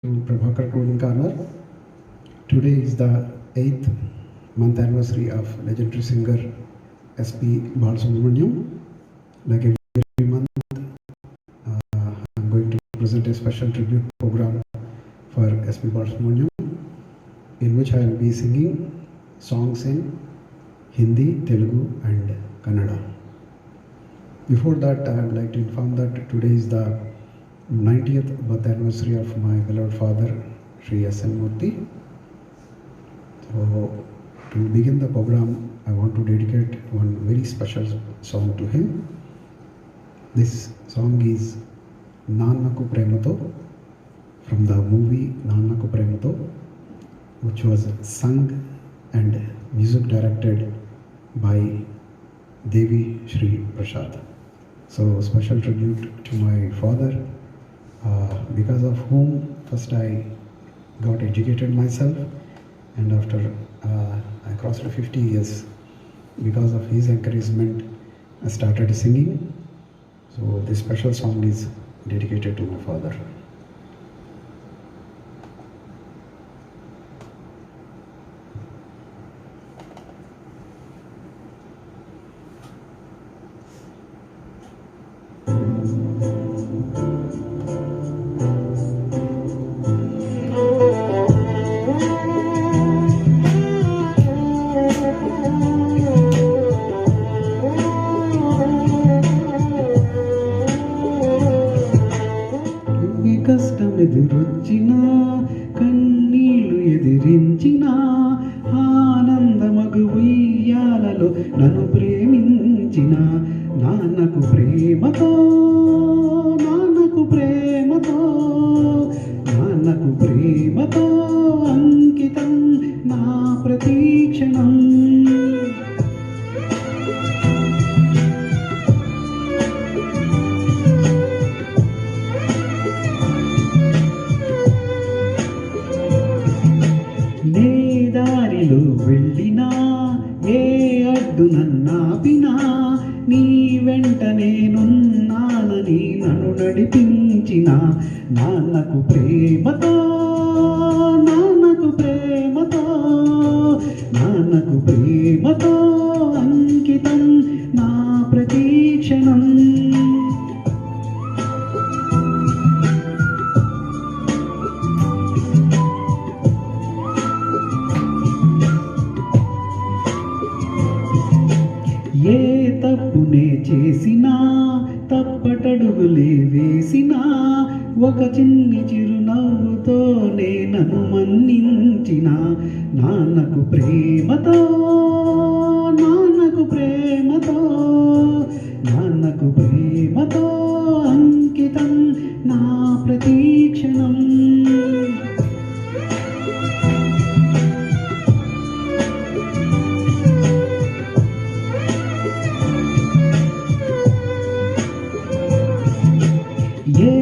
to Prabhakar Clothing Corner. Today is the 8th month anniversary of legendary singer S.P. Balasubramaniam. Like every month, I'm going to present a special tribute program for S.P. Balasubramaniam, in which I will be singing songs in Hindi, Telugu and Kannada. Before that, I would like to inform that today is the 90th birth anniversary of my beloved father, Sri S.N. Murthy. So, to begin the program, I want to dedicate one very special song to him. This song is Nannaku Premato from the movie Nannaku Premato, which was sung and music directed by Devi Shri Prasad. So, special tribute to my father, because of whom first I got educated myself, and after I crossed 50 years, because of his encouragement, I started singing. So this special song is dedicated to my father. ఎదురొచ్చినా కన్నీళ్లు ఎదిరించినా ఆనందమగు ఉయ్యాలలో నన్ను ప్రేమించిన నాన్నకు ప్రేమతో నాన్నకు ప్రేమతో నాన్నకు ప్రేమతో అంకితం నా ప్రతీక్షణం. దారిలో వెళ్ళినా ఏ అడ్డు నన్నాపినా నీ వెంట నేనున్నానని నన్ను నడిపించిన నాన్నకు ప్రేమతో నాన్నకు ప్రేమతో నాన్నకు ప్రేమతో అంకితం నా ప్రతీక్షణం. ఏ తప్పునే చేసినా తప్పటడుగులే వేసినా ఒక చిన్ని చిరునవ్వుతోనే నన్ను మన్నించిన నాన్నకు ప్రేమతో నాన్నకు ప్రేమతో నాన్నకు ప్రేమతో అంకితం నా ప్రతీక్షణం. ఏ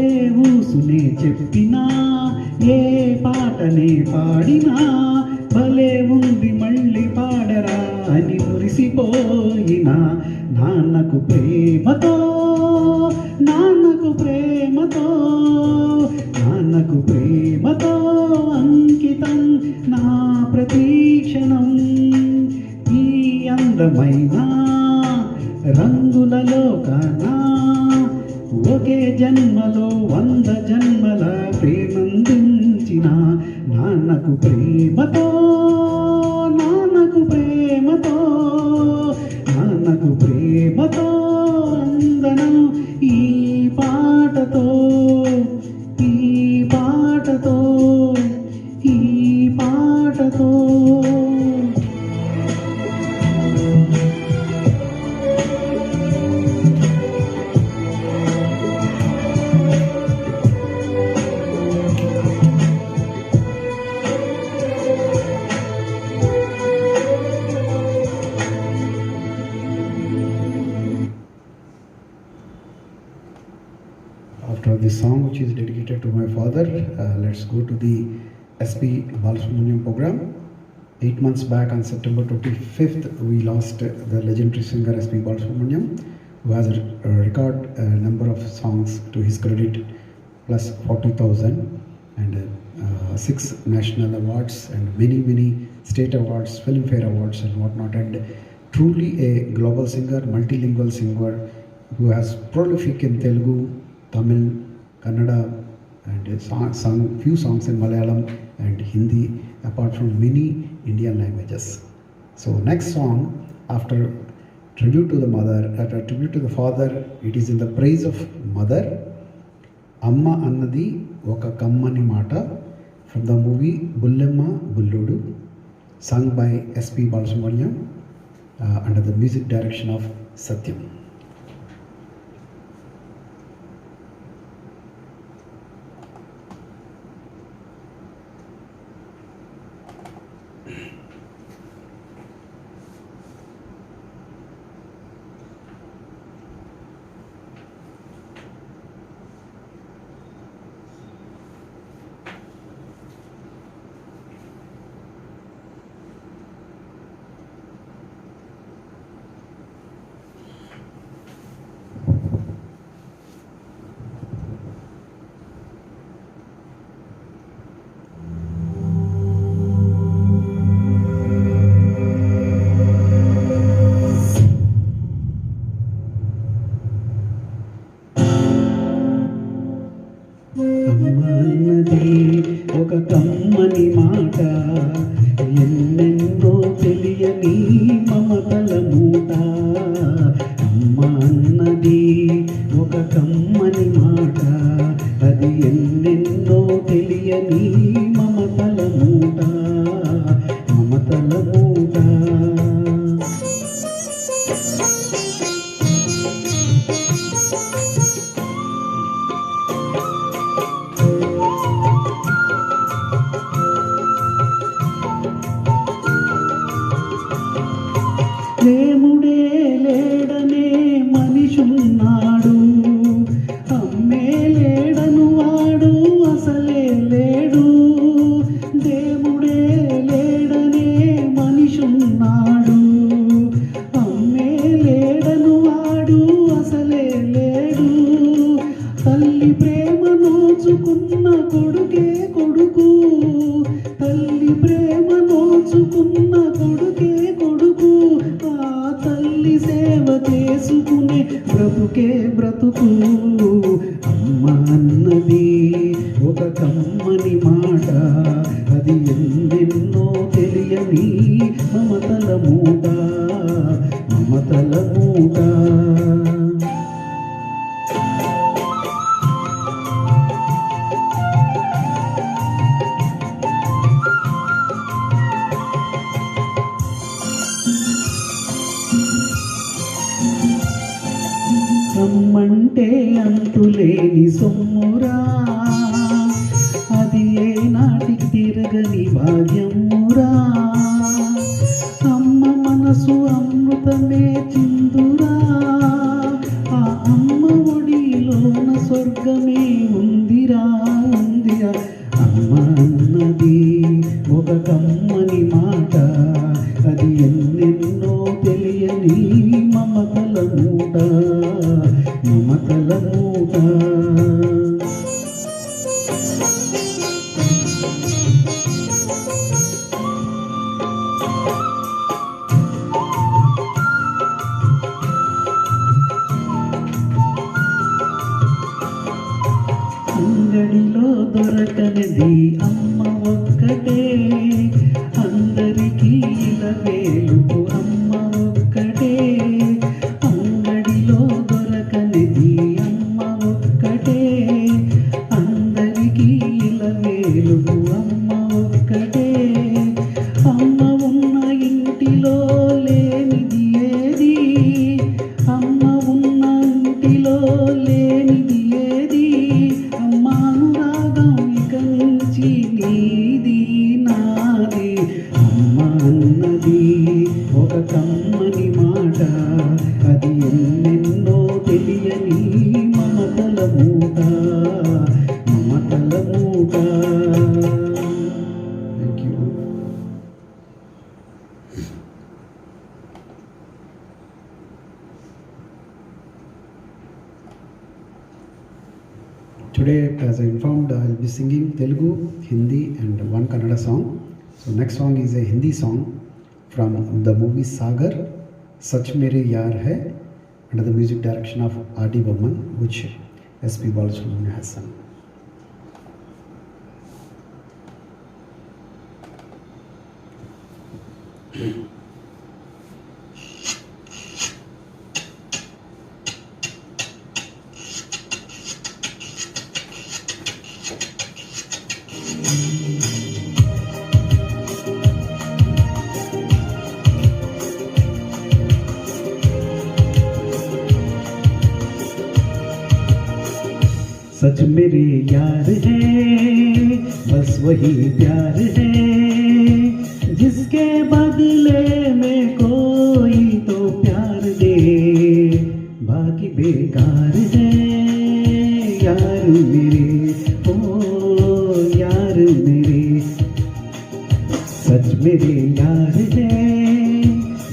ఊసునే చెప్పినా ఏ పాటనే పాడినా భలే ఉంది మళ్ళీ పాడరా అని మురిసిపోయిన నాన్నకు ప్రేమతో నాన్నకు ప్రేమతో నాన్నకు ప్రేమతో అంకితం నా ప్రతీక్షణం. ఈ అందమైన రంగులలో కన్నా ఒకే జన్మలో 100 జన్మల ప్రేమందించిన నాన్నకు ప్రేమతో నాన్నకు ప్రేమతో నాన్నకు ప్రేమతో అందనం ఈ పాటతో ఈ పాటతో ఈ పాటతో. After this song, which is dedicated to my father, let's go to the S.P. Balasubramaniam program. 8 months back on September 25th, we lost the legendary singer S.P. Balasubramaniam, who has a record number of songs to his credit, plus 40,000. And 6 national awards and many state awards, Filmfare awards and whatnot, and truly a global singer, multilingual singer who has prolific in Telugu, Tamil, Kannada, and sung few songs in Malayalam and Hindi, apart from many Indian languages. So next song, after tribute to the mother, tribute to the father, it is in the praise of mother. Amma Annadi Oka Kammani Mata, from the movie Bullemma Bulludu, sung by S.P. Balasubramaniam under the music direction of Satyam. అమ్మన్నది ఒక కమ్మని మాట, ఎన్నెన్నో తెలియని మమతల మూట. అమ్మ అన్నది ఒక కమ్మని మాట, అది ఎన్నెన్నో తెలియని మమతల మూట, మమతల మూట. దేవుడే లేడనే మనిషున్నాడు, అమ్మే లేడను వాడు అసలే లేడు. దేవుడే లేడనే మనిషున్నాడు, అమ్మే లేడను వాడు అసలే లేడు. తల్లి ప్రేమ నోచుకున్న కొడుకే కొడుకు, తల్లి ప్రేమ నోచుకున్న కొడుకే కొడుకు. ఆ తల్లి సేవ చేసుకునే బ్రతుకే బ్రతుకు. అమ్మ అన్నది ఒక కమ్మని మాట, అది ఎన్నెన్నో తెలియని మమతల మూట, మమతల మూట. అమ్మంటే అంతులేని సొమ్మురా, అది ఏ నాటికి తిరగని భాగ్యమురా. అమ్మ మనసు అమృతమే చిందురా, ఆ అమ్మ ఒడిలోన స్వర్గమే ఉందిరా, ఉందిరా. అమ్మ అన్నది ఒక కమ్మని మాట, అది ఎన్నెన్నో తెలియని మమతల మూట, మమతల మూట. అంగడిలో దొరకనిది అమ్మ ఒక్కటే, అందరికీ ఇలా వేలుపు అమ్మ ఒక్కటే. అంగడిలో దొరకనిది అమ్మ ఒక్కటే, అందరికీ ఇలా వేలుపు అమ్మ ఒక్కటే. అమ్మ ఉన్న ఇంటిలో లేనిది ఏది, అమ్మ ఉన్న ఇంటిలో లేనిది ఏది. అమ్మానురాగం ఇక నుంచి నీది నాది. అమ్మ అన్నది ఒక కమ్మని మాట, అది ఎన్నెన్నో తెలియని మమతల మూట, మమతల మూట. Thank you. today, as I informed, I'll be singing Telugu, Hindi, and one Kannada song. So next song is a Hindi song from the movie Sagar, Sach Mere Yaar Hai, under the music direction of R.D. Burman, which S.P. Balasubramanian has sung. सच मेरे यार है, बस वही प्यार है, जिसके बदले में कोई तो प्यार दे, बाकी बेकार है यार मेरे, ओ यार मेरे। सच मेरे यार है,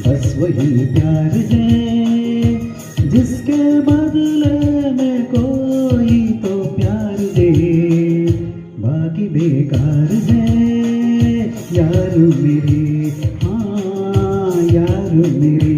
बस वही प्यार है, जिसके बदले में कोई तो प्यार दे, बाकी बेकार है यार मेरे, हाँ यार मेरे।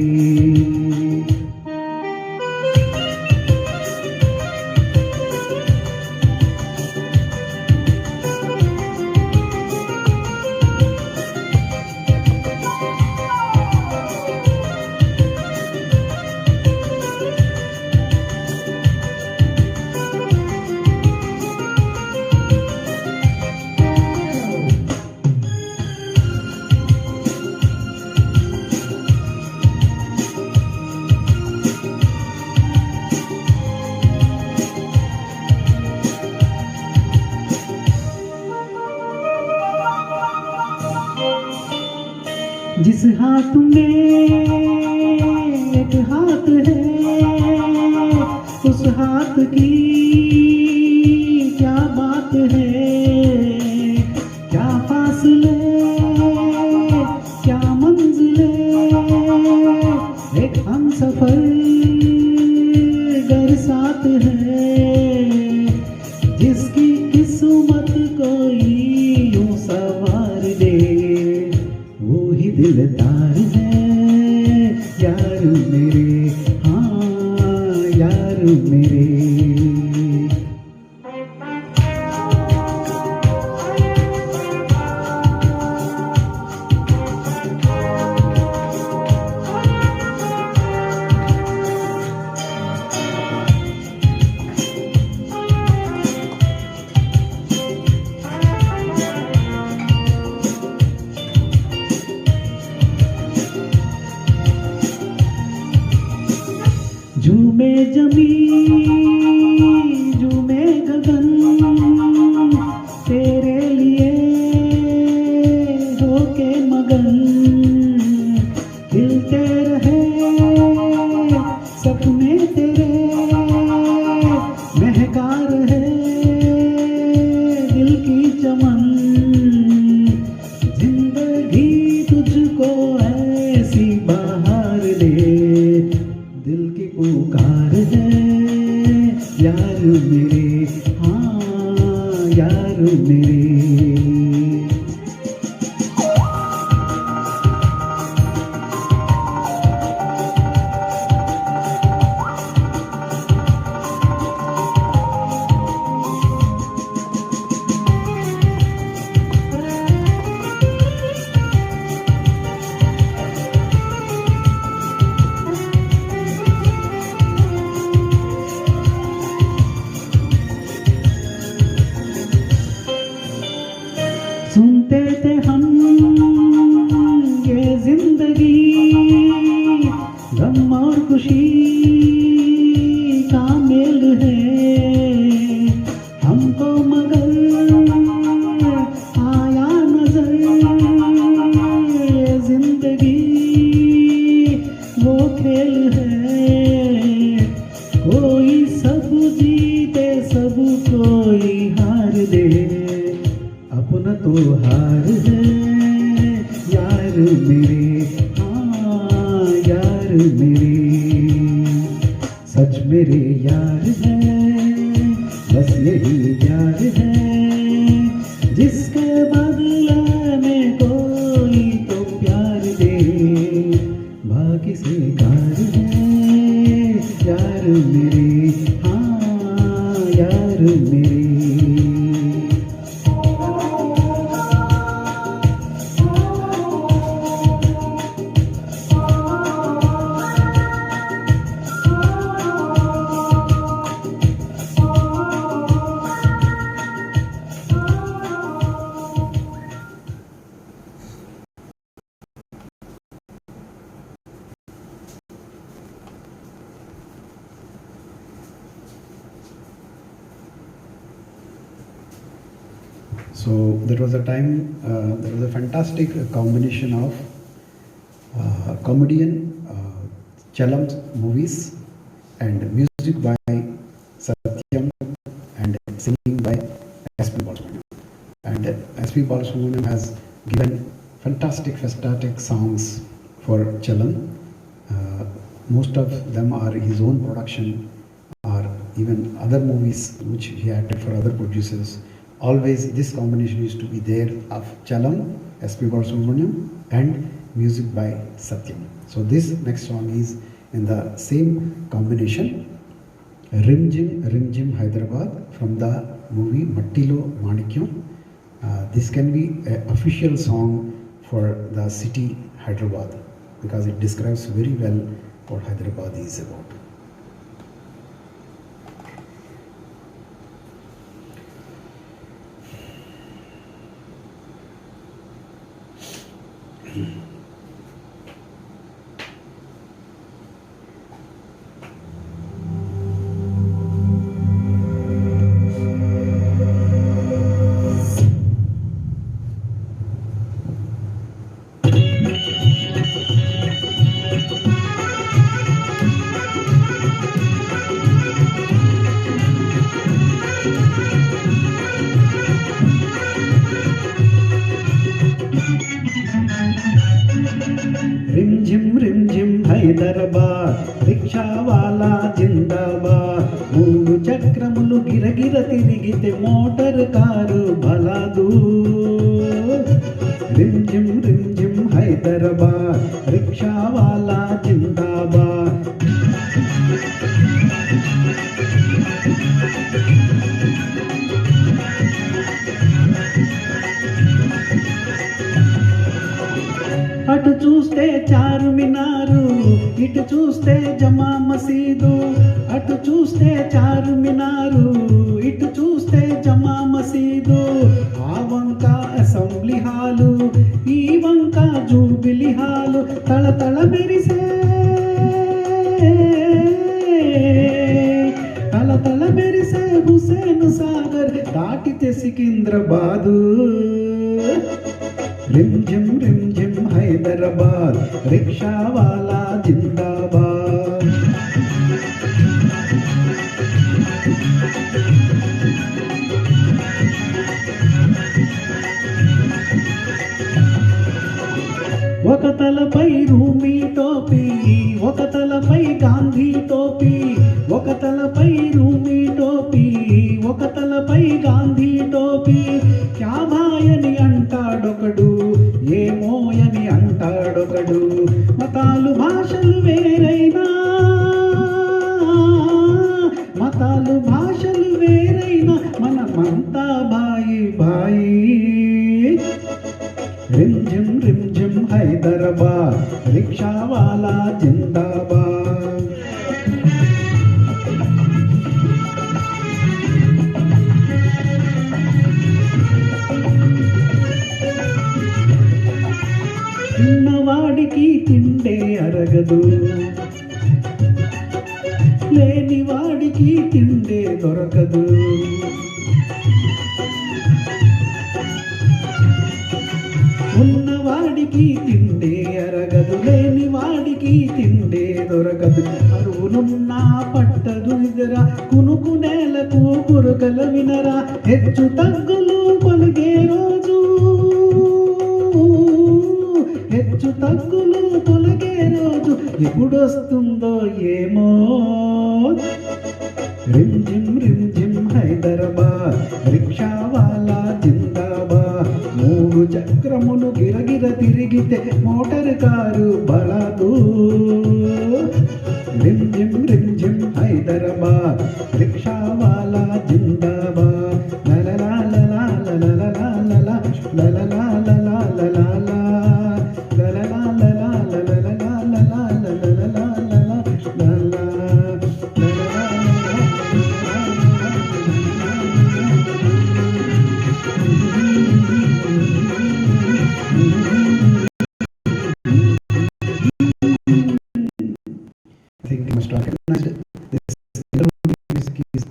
जिस हाथ में एक हाथ है, उस हाथ की क्या बात है, क्या फासले क्या मंजिले, एक हमसफर गर साथ है, जिसकी किस्मत कोई यूं सवार दे, वो ही दिलदार है यार मेरे, हाँ यार मेरे। झूमे जमी झूमे गगन, तेरे लिए होके मगन, खिलते रहे सपने तेरे, महका रहे दिल की चमन, जिंदगी तुझको ऐसी बहार दे, दिल की पुकार है यार मेरे, हाँ यार मेरे। सुनते थे हम ये जिंदगी, गम और खुशी का मेल है, हमको मगर आया नजर ये जिंदगी वो खेल है, कोई सब जीते सब कोई हार दे, अपना तो हार है यार मेरे, हाँ यार मेरे। सच मेरे यार है, बस यही प्यार है जिसके बदले में कोई तो प्यार दे, बाकी से कार है यार मेरे, हाँ यार मेरे। So there was a time, there was a fantastic combination of comedian Chalam movies and music by Satyam and singing by S.P. Balasubramaniam. And S.P. Balasubramaniam has given fantastic songs for Chalam. Most of them are his own production, or even other movies which he acted for other producers. Always this combination used to be there of Chalam, S.P. Balasubramaniam and music by Satyam. So this next song is in the same combination, Rim Jim Hyderabad, from the movie Mattilo Manikyam. This can be an official song for the city Hyderabad because it describes very well what Hyderabad is about. रिम झिम हैदराबाद रिक्षा वाला जिंदाबाद మూడు చక్రములు గిరగిర తిరిగితే motor car బలాదు rim झिम हैदराबाद रिक्षा वाला जिंदाबाद అటు చూస్తే చారుమినారు ఇటు చూస్తే జమా మసీదు అటు చూస్తే చారుమినారు ఇటు చూస్తే జమా మసీదు ఆ వంక అసెంబ్లీ హాలు ఈ వంక జూబిలీ హాలు తళతళ మెరిసే తళతళ మెరిసే హుసేన్ సాగర్ దాటితే సికింద్రాబాదు रिम झिम हैदराबाद रिक्शा वाला जिंदाबाद ఒక తలపై రూమీ టోపీ ఒక తలపై గాంధీ టోపీ ఒక తలపై రూమీ టోపీ ఒక తలపై గాంధీ టోపీ క్యా భాయని అంటాడొకడు ఏమోయని అంటాడొకడు మతాలు భాషలు వేరైనా మతాలు భాషలు వేరైనా మనమంతా బాయి బాయి रिम झिम हैदराबाद रिक्शा वाला जिंदाबाद ఉన్నవాడికి తిండే అరగదు లేనివాడికి తిండే దొరకదు ఉన్నవాడికి తిండే అరగదు లేని వాడికి తిండే దొరకదు అరువులున్నా పట్టదు నిదరా కునుకు నేలకు కురుకల వినరా హెచ్చు తగ్గులు కొలిగే రోజు హెచ్చు తగ్గులు తొలగే రోజు ఎప్పుడొస్తుందో ఏమో रिम झिम हैदराबाद మూడు చక్రములు గిరగిర తిరిగితే మోటార్ కారు బలదు. రిమ్ జిమ్ రిమ్ జిమ్ హైదరాబాద్ రిక్షా వాలా జిందాబాద్. లలలా లలా లలలా లలా లలలా లలా లలా లలలా లలా లలలా లలా లలలా లలా I think you must recognize this music is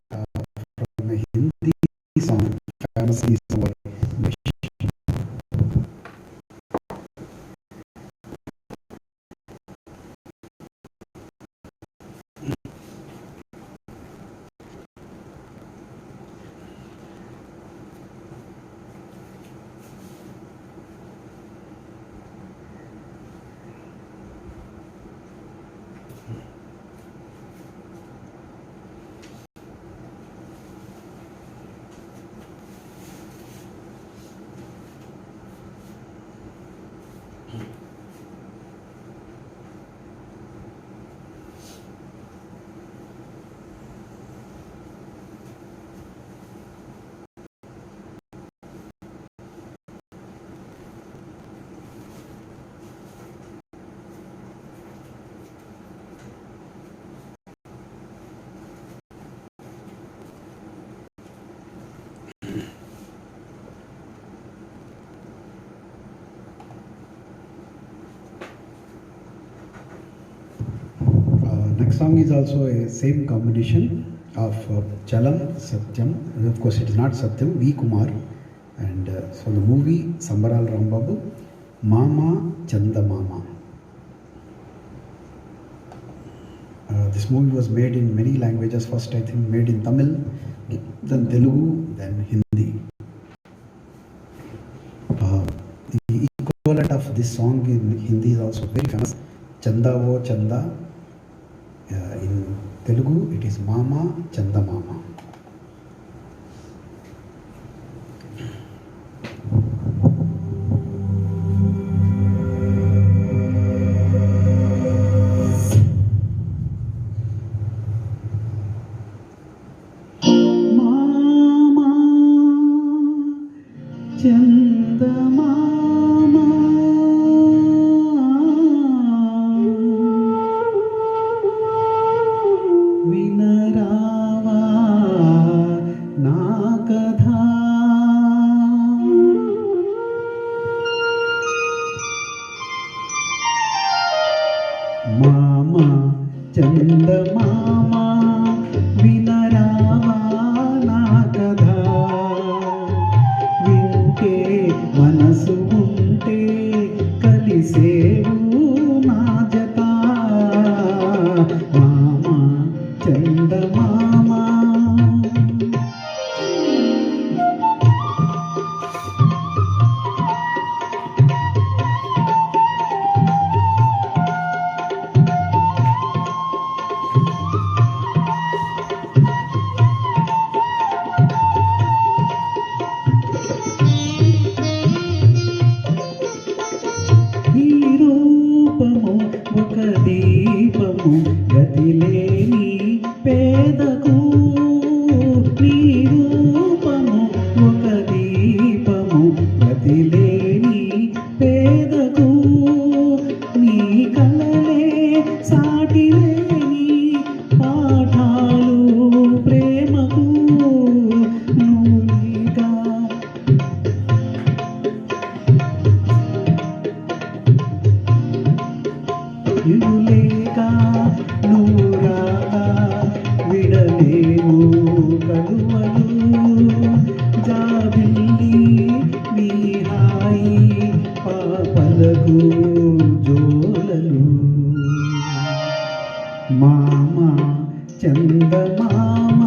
from a Hindi song, famously sung by next song is also a same combination of Chalam, Satyam. Of course, it is not Satyam, V. Kumar. And so the movie Sambaral Rambabu, Mama Chanda Mama. This movie was made in many languages. First, I think, made in Tamil, then Telugu, then Hindi. The equivalent of this song in Hindi is also very famous. Chanda Wo Chanda. In Telugu, it is Mama Chanda Mama. Mama Chanda Mama. వినరావా నా కథ. మామ చందమామ వినరావా నా కథ. వింటే మనసు ఉంటే కలిసేవు నా జత. మామ చందమామ. ఈ రూపము ఒక దీపము గతిలేని పేదకు. నీ రూపము ఒక దీపము గతిలేని పేదకు. నీ కలలే సాటిలేని పాఠాలు ప్రేమకు. నువ్వుగా ఇరులేక నూరాక విడలేవు కలువలు. జాబిల్లి మీ హాయి పాపలకు జోలలు. మామ చందమామ.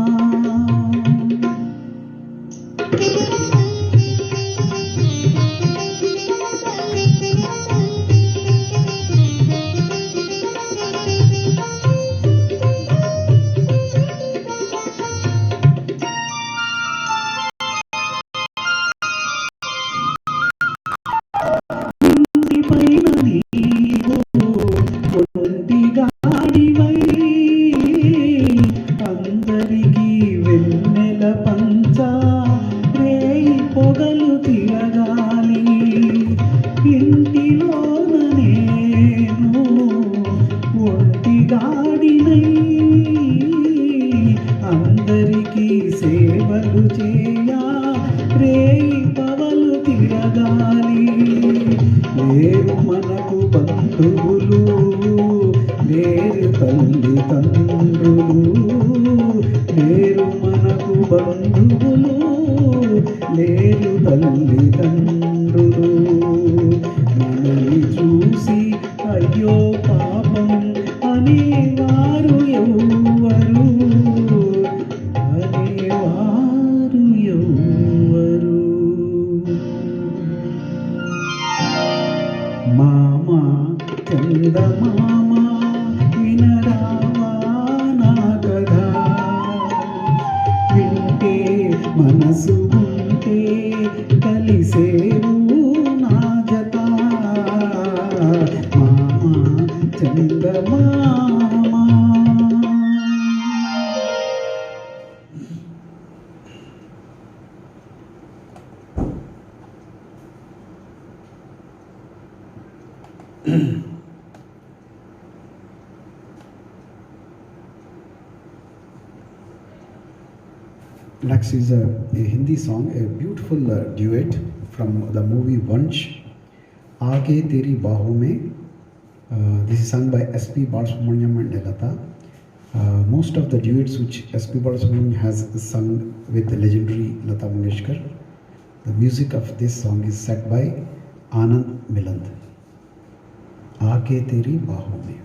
బంధువులు లేరు తల్లిదండ్రులు లేరు మనకు బంధువులు లేరు తల్లిదండ్రులు మనల్ని చూసి అయ్యో పాపం అనేవారు ఎవ్వరు అనేవారు ఎవ్వరు మామా చందమామ వినరావా నా కథ వింటే మనసు ఉంటే కలిసేవు నా జత మామా చందమామ. Next is a Hindi song, a beautiful duet from the movie Vansh, Aage Teri Baahon Mein. This is sung by S.P. Balasubramaniam and Lata. Most of the duets which S.P. Balasubramaniam has sung with the legendary Lata Mangeshkar. The music of this song is set by Anand Miland. Aage Teri Baahon Mein.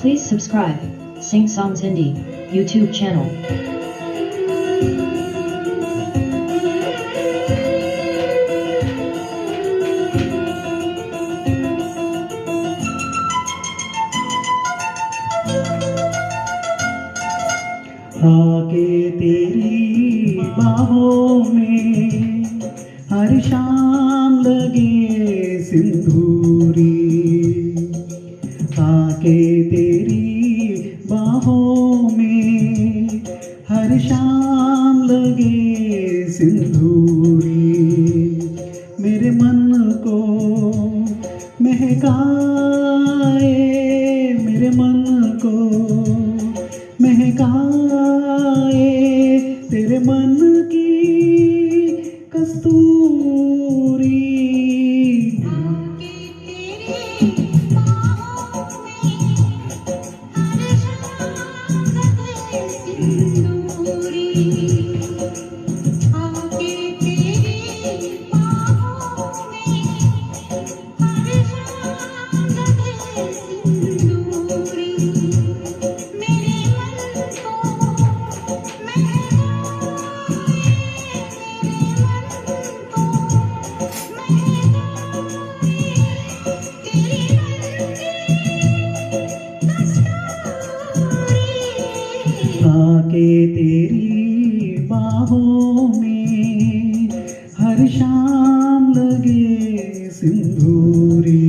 Please subscribe Sing Songs Hindi YouTube channel. आके तेरी बाहों में हर शाम लगे सिंदूरी आके तेरी बाहों में हर शाम लगे सिंदूरी मेरे मन को महकाए मेरे मन को महकाए तेरे मन की कस्तूरी आके तेरी बाहों में हर शाम लगे सिंदूरी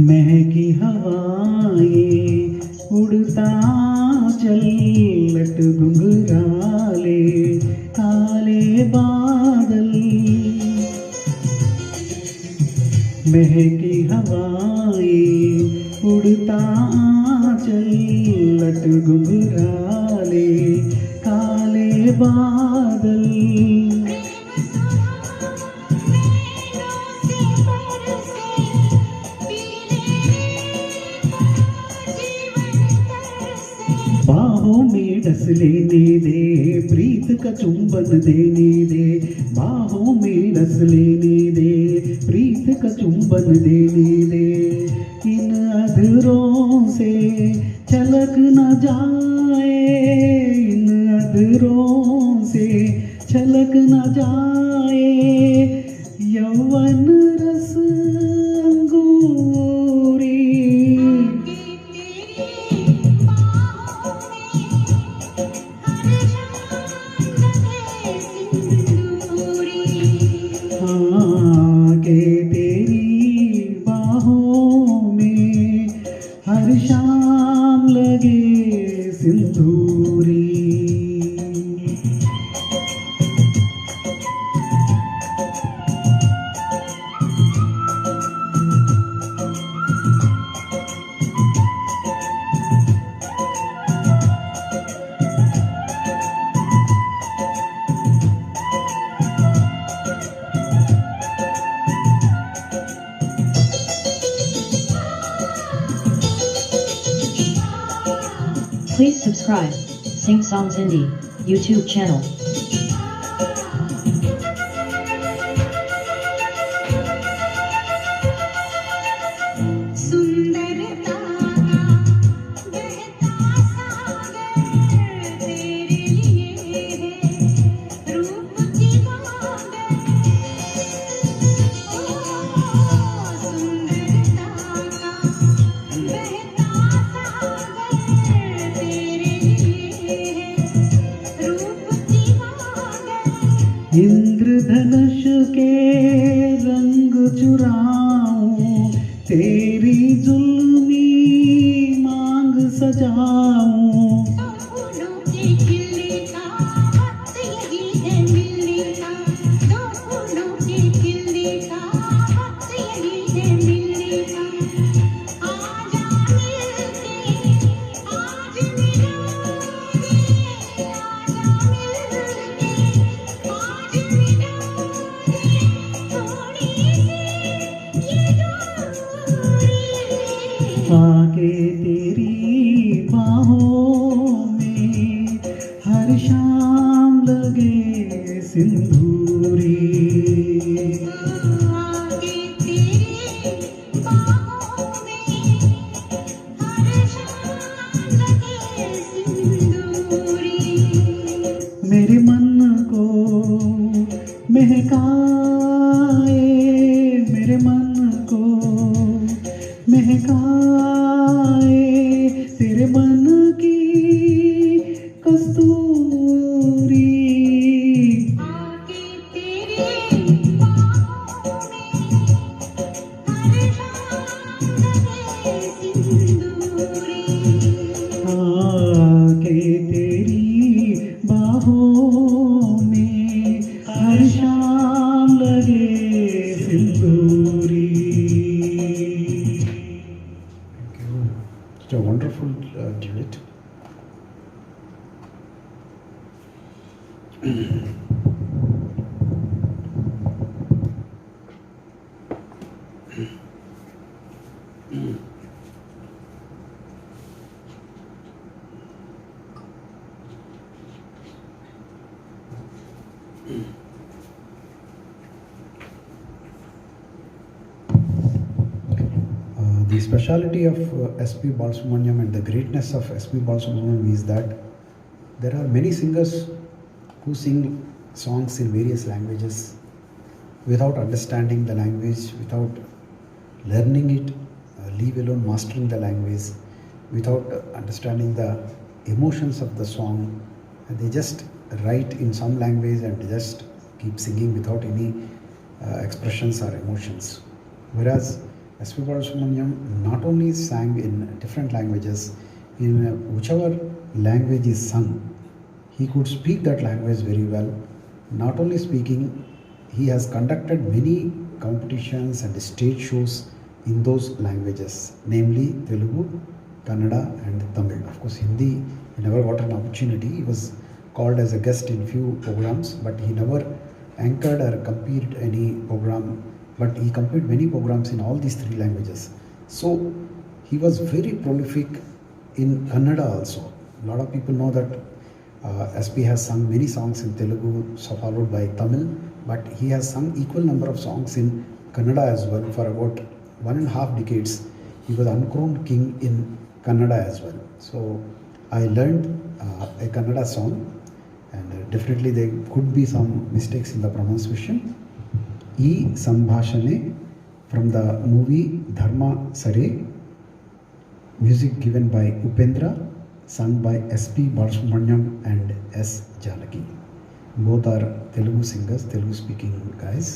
महकी हवाएं उड़ता चल लट घुंघराले काले बादल महकी हवाएं उड़ता चल लट घुघराले काले बादल बाहों में डस लेने दे प्रीत का चुंबन देने दे बाहों में डस लेने दे प्रीत का चुंबन देने दे इन अधरों से छलक न जाए इन अधरों से छलक न जाए यौवन रस अंगूरी हाँ के तेरी बाहों में हर शाम लगे सिंदूरी Please subscribe Sing Songs Indie YouTube channel. इंद्रधनुष के रंग चुराऊं तेरी जुल्मी मांग सजाऊं फूलों के खिलने का वक्त यही है मिलने का दो फूलों के खिलने का वक्त यही है मिलने का आजा मिलके आज मिलोगे आजा मिलके आज मिलोगे थोड़ी सी ये दूरी आके तेरी बाहों में हर शाम लगे सिंदूरी आगे तेरी बाहों में हर शाम लगे सिंदूरी मेरे मन को महकाए मेरे मन को महकाए तेरे मन की कस्तूरी आगे तेरी बाहों में हर शाम लगे सिंदूरी आके तेरी बाहों में हर शाम लगे सिंदूरी Such a wonderful duet. The speciality of S.P. Balasubramaniam and the greatness of S.P. Balasubramaniam is that there are many singers who sing songs in various languages without understanding the language, without learning it, leave alone mastering the language, without understanding the emotions of the song, and they just write in some language and just keep singing without any expressions or emotions. Whereas S.P. Balasubramaniam not only sang in different languages, in whichever language is sung, he could speak that language very well. Not only speaking, he has conducted many competitions and stage shows in those languages, namely Telugu, Kannada and Tamil. Of course, Hindi, he never got an opportunity. He was called as a guest in few programs, but he never anchored or competed any program. But he competed many programs in all these three languages. So he was very prolific in Kannada also. A lot of people know that SP has sung many songs in Telugu, so followed by Tamil, but he has sung equal number of songs in Kannada as well. For about 1.5 decades, he was uncrowned king in Kannada as well. So I learned a Kannada song, and definitely there could be some mistakes in the pronunciation. E Sambhashane from the movie Dharma Sare, music given by Upendra, sung by SP Balasubramaniam and S Janaki. Both are Telugu singers, Telugu speaking guys,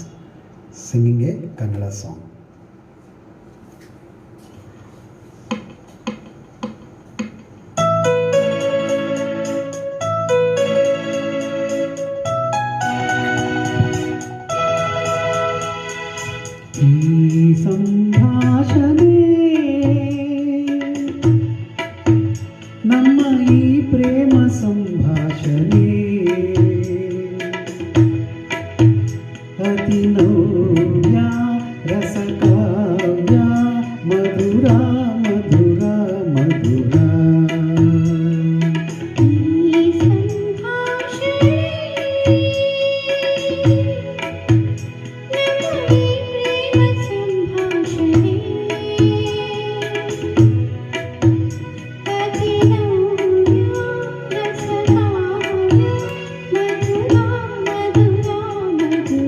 singing a Kannada song. ಈ ಸಂಭಾಷಣೆ ನಮ್ಮ ಈ ಪ್ರೇಮ ಸಂಭಾಷಣೆ ಅತಿ ನವ್ಯ ರಸಕಾವ್ಯ ಮಧುರ ಮಧುರ ಮಧುರ. ಈ ಸಂಭಾಷಣೆ ನಮ್ಮ ಈ ಪ್ರೇಮ ಸಂಭಾಷಣೆ ಅತಿ ನವ್ಯ ರಸಕಾವ್ಯ ಮಧುರ ಮಧುರ ಮಧುರ.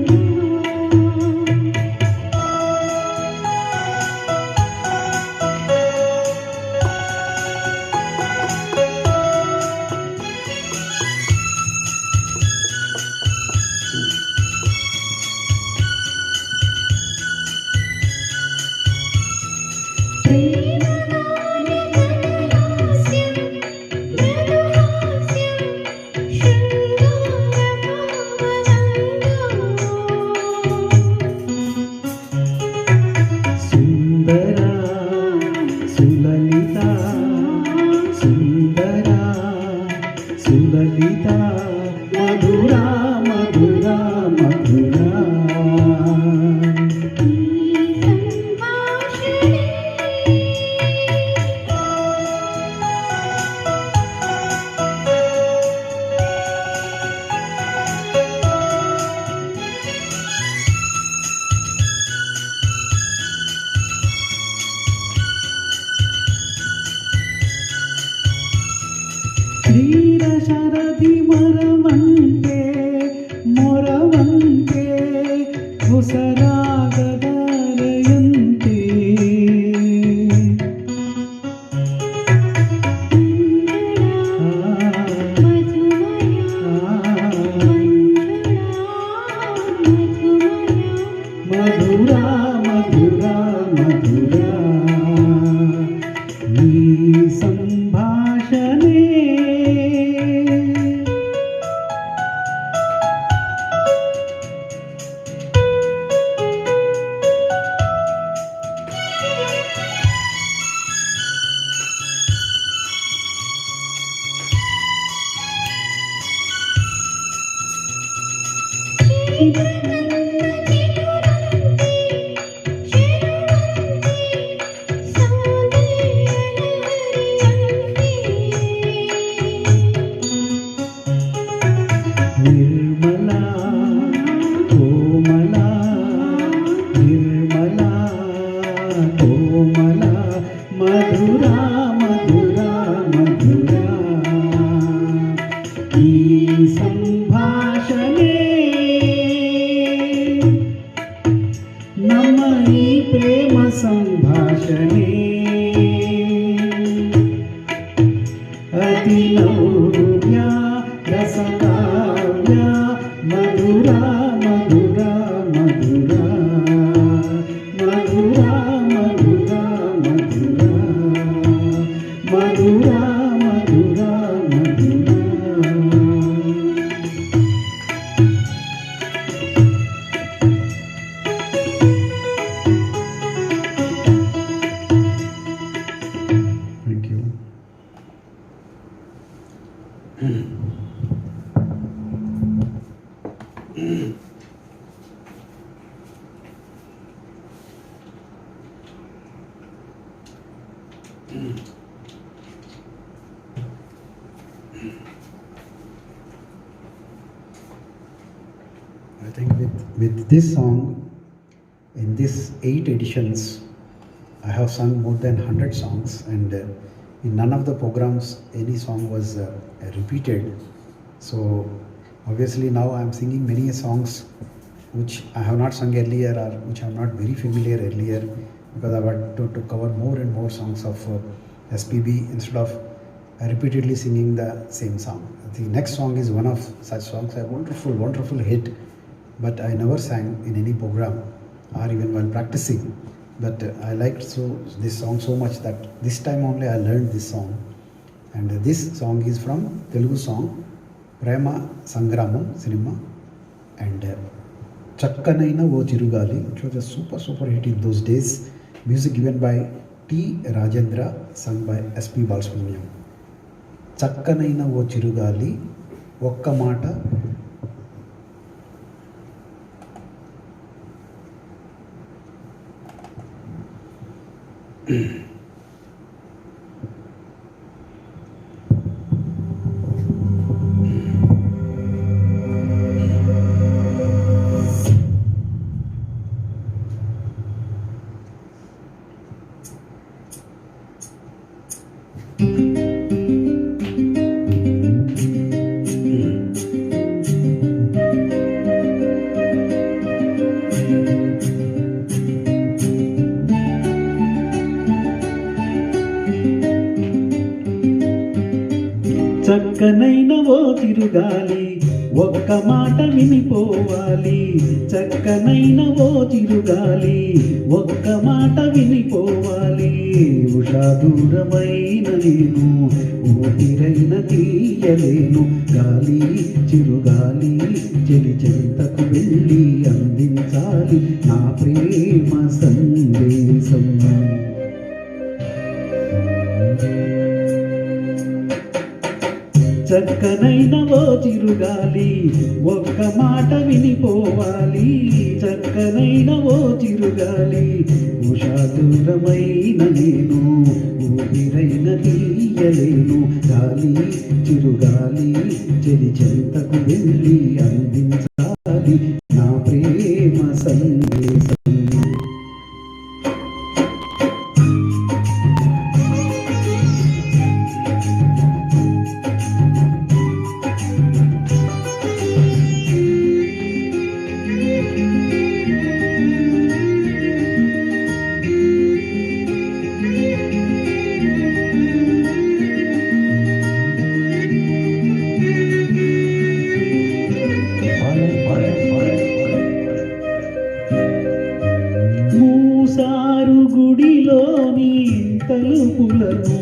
ಸುಂದರ ಸುಲಲಿತ ಸುಂದರ ಸುಲಲಿತ ಮಧುರ ಮಧುರ ಮಧುರ. ಕ್ಷೀರ ಶರದಿ ಮರವಂತೆ ಮೊರವಂತೆ ಹೊಸರಾಗದ ಅಲೆಯಂತೆ ಮಧುರ ಮಧುರ ಮಧುರ. ಈ ಸಂಭಾಷಣೆ ನಿರ್ಮಲ ಕೋಮಲ ನಿರ್ಮಲ ಕೋಮಲ ಮಧುರ ಮಧುರ ಮಧುರ. ಈ ಸಂಭಾಷಣೆ ನಮ್ಮ ಈ ಪ್ರೇಮ ಸಂಭಾಷಣೆ ಅತಿ ನವ್ಯ ರಸಕಾವ್ಯ ಮಧುರ ಮಧುರ ಮಧುರ ಮಧುರ ಮಧುರ ಮಧುರ. I think with this song, in this 8 editions, I have sung more than 100 songs, and in none of the programs any song was repeated. So obviously now I am singing many songs which I have not sung earlier or which I am not very familiar earlier, because I want to cover more and more songs of SPB instead of repeatedly singing the same song. The next song is one of such songs, a wonderful, wonderful hit, but I never sang in any program or even while practicing. But I liked this song so much that this time only I learned this song. And this song is from Telugu song Prema Sangramam cinema, and Chakkanaina O Chirugali. It was a super hit in those days. Music given by T. Rajendra, sung by S.P. Balasubramaniam. Chakkanaina O Chirugali, Okka Mata. చక్కనైన ఓ తిరుగాలి ఒక్క మాట వినిపోవాలి, చక్కనైన ఓ తిరుగాలి ఒక్క మాట వినిపోవాలి. ఉషా దూరమైన నేను ఊపిరైన తీయలేను, గాలి చిరుగాలి చెలి చెంతకు వెళ్ళి అందించాలి నా ప్రేమ సందేశం. చక్కనైన ఓ చిరుగాలి ఒక్క మాట వినిపోవాలి, చక్కనైన ఓ చిరుగాలి ఉషా దూరమైన నేను ఊపిరైన తీయలేను, గాలి చిరుగాలి చెలి చెంతకు వెళ్ళి అందించాలి నా ప్రేమ సందేశం. మూసారు గుడిలోని తలుపులను,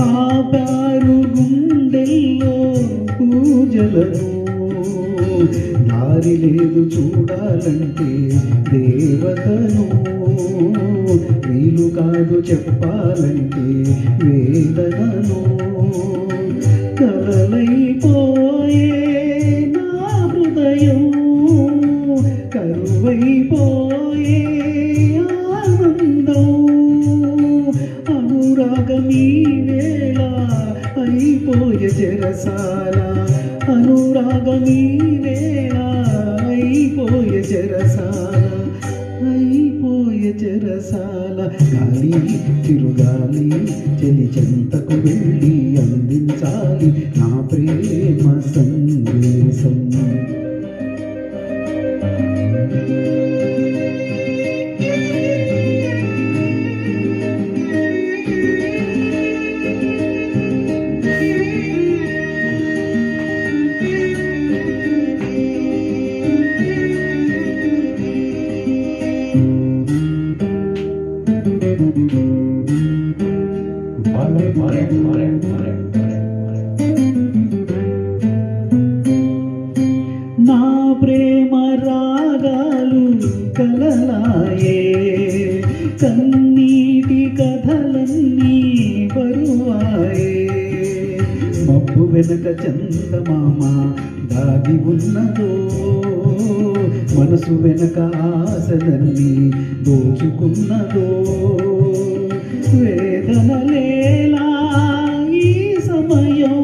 ఆపారు గుండెల్లో పూజలను, దారి లేదు చూడాలంటే దేవతను, వీలు కాదు చెప్పాలంటే వేదనను. కలలైపోయే నా హృదయం, కరువైపోయే ఆనందం, అనురాగమీ వేళ అయిపోయే చెరసాల, అనురాగమీ వేళ అయిపోయే చెరసాల, అయిపోయే చెరసాల. గాలి తిరుగాలి చెలి చెంతకు వెళ్ళి అందించాలి నా ప్రేమ సందేశం. నా ప్రేమ రాగాలు కలలాయే, కన్నీటి కథలన్నీ బరువాయే. మబ్బు వెనక చందమామ దాగి ఉన్నదో, మనసు వెనక ఆశలన్నీ దోచుకున్నదో. వేదనలేలా ఈ సమయం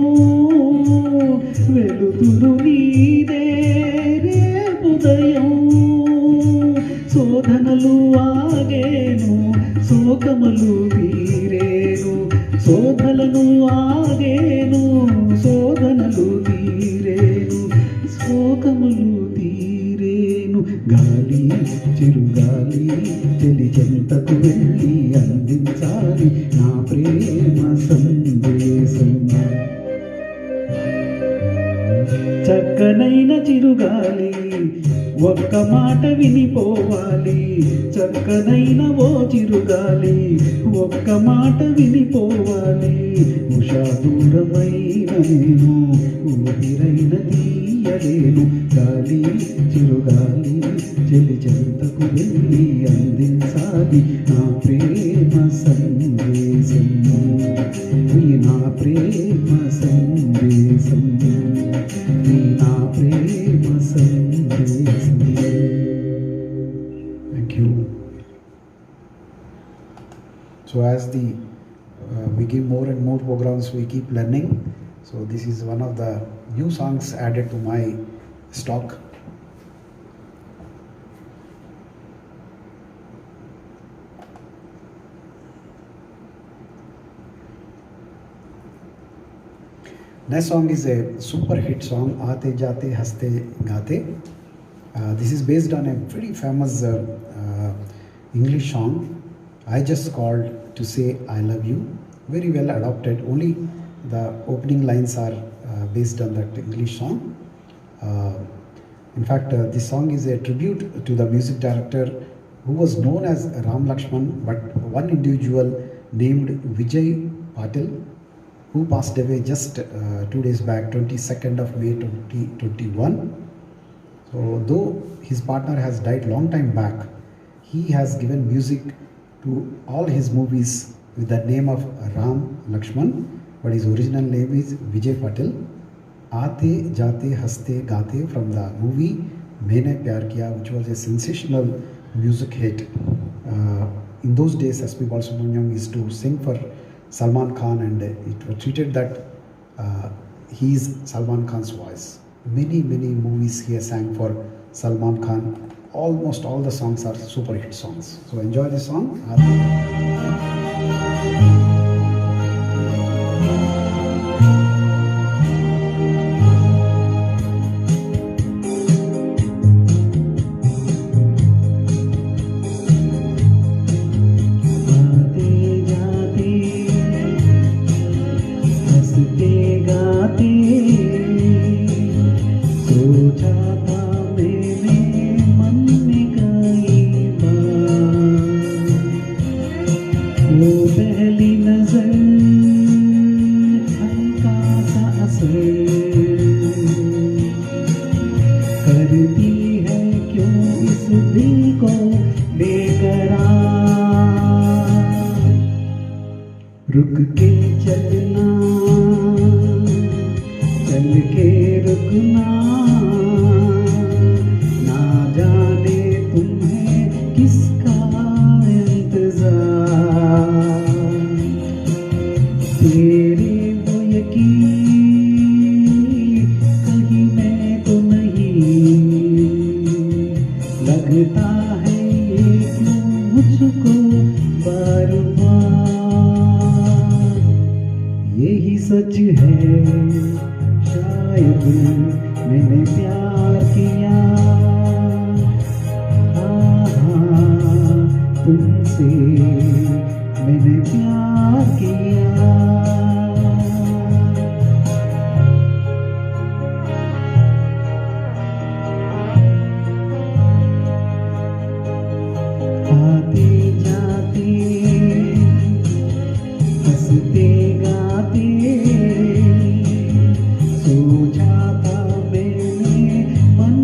వెలుతురు నీదే రేపుదయం శోధనలు ఆగేను శోకములు తీరేను శోధనలు ఆగేను శోధనలు తీరేను శోకములు తీరేను గాలి చిరుగాలి చెలి చెంతకు వెళ్ళి అందించాలి నా ప్రేమ సందేశం చక్కనైన చిరుగాలి ఒక్క మాట వినిపోవాలి చక్కనైన ఓ చిరుగాలి ఒక్క మాట వినిపోవాలి ఉషా దూరమైన నేను ఊపిరైన తీయలేను గాలి చిరుగాలి చెలి చెంతకు వెళ్ళి అందించాలి నా ప్రేమ సందేశం ఈ నా ప్రేమ సందేశం ఈ నా ప్రేమ సందేశం. Thank you. So as we give more and more programs, we keep learning. So this is one of the new songs added to my stock. Next song is a super hit song, Aate Jaate Haste Gaate. This is based on a very famous English song, I Just Called to Say I Love You. Very well adopted. Only the opening lines are based on that English song. In fact, this song is a tribute to the music director who was known as Ram Lakshman, but one individual named Vijay Patil, who passed away just 2 days back, 22nd of May 2021. So though his partner has died long time back, he has given music to all his movies with the name of Ram Lakshman, but his original name is Vijay Patil. Aate Jaate Haste Gaate from the movie Maine Pyar Kiya, which was a sensational music hit. In those days, S.P. Balasubramaniam used to sing for Salman Khan, and it was treated that he is Salman Khan's voice. Many movies he has sang for Salman Khan. Almost all the songs are super hit songs. So enjoy this song. करती है क्यों इस दिल को बेकरार रुक के चलना चल के रुकना ना जाने तुम्हें किसका इंतजार तेरे वो यकीन कहीं मैं तो नहीं लगता है ये क्यों मुझको बार बार यही सच है शायद मैंने प्यार किया हाँ तुमसे मैंने प्यार किया आते जाते हंसते गाते सोचा था मैंने मन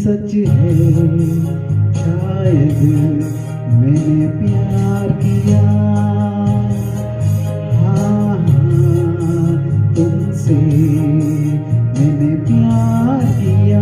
सच है शायद मैंने प्यार किया हाँ हाँ तुमसे मैंने प्यार किया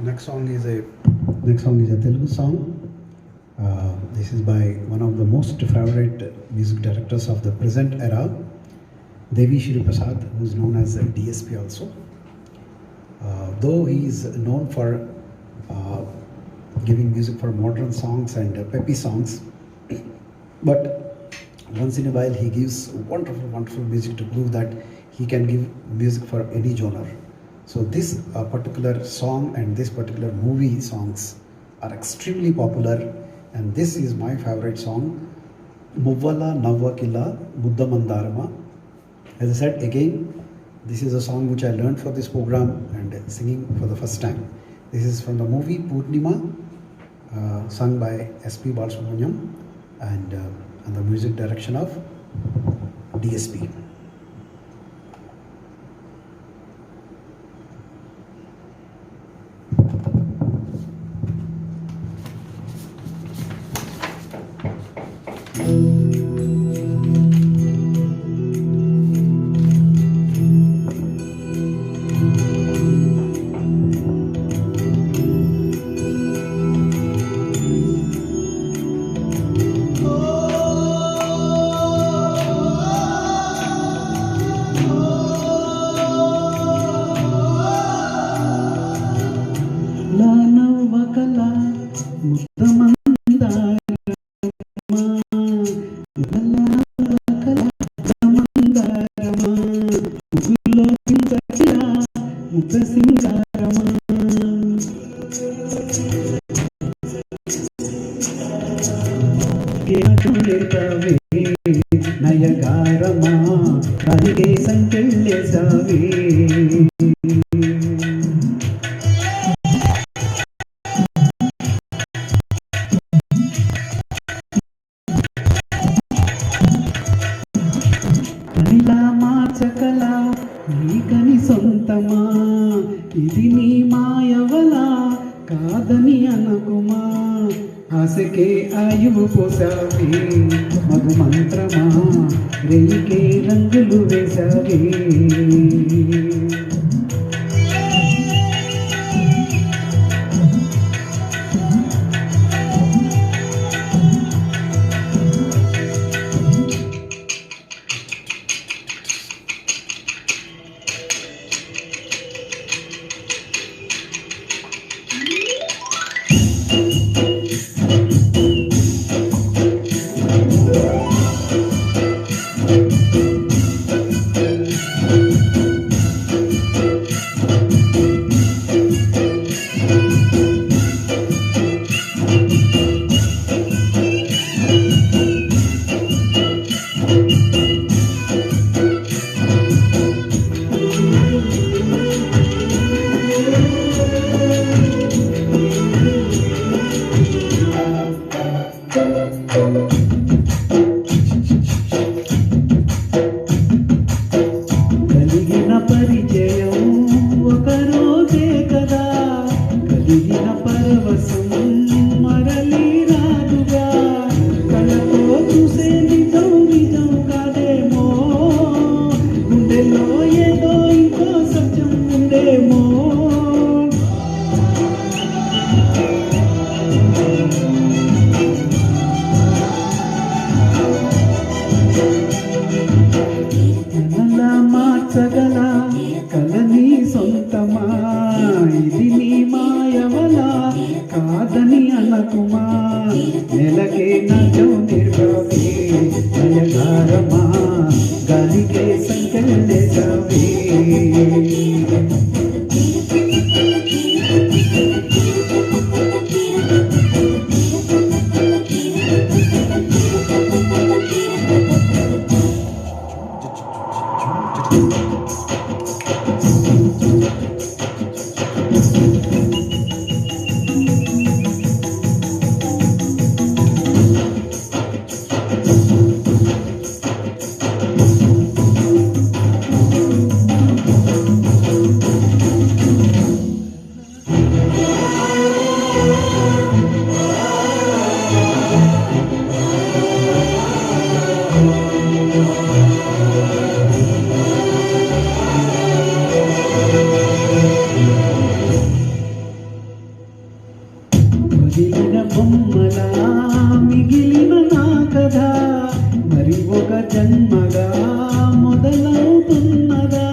Next song is a Telugu song. This is by one of the most favorite music directors of the present era, Devi Shri Prasad, who is known as DSP also. Though he is known for giving music for modern songs and peppy songs, but once in a while he gives wonderful music to prove that he can give music for any genre. So this particular song and this particular movie songs are extremely popular, and this is my favorite song, Muvvala Navvakila Muddamandarama. As I said again, this is a song which I learned for this program and singing for the first time. This is from the movie Purnima, sung by S.P. Balasubramaniam and the music direction of DSP. నయగారమా అరిగే సంకెళ్ళేసావే అనిలా మార్చకలా నీకని సొంతమా ఇది నీ మాయవలా కాదని అనకుమా ఆశకే ఆయువు పోసావే మగు మంత్రమా రేయికే రంగులు వేసావే మిగిలిన బొమ్మలా మిగిలిన నా కథ మరి ఒక జన్మగా మొదలవుతున్నదా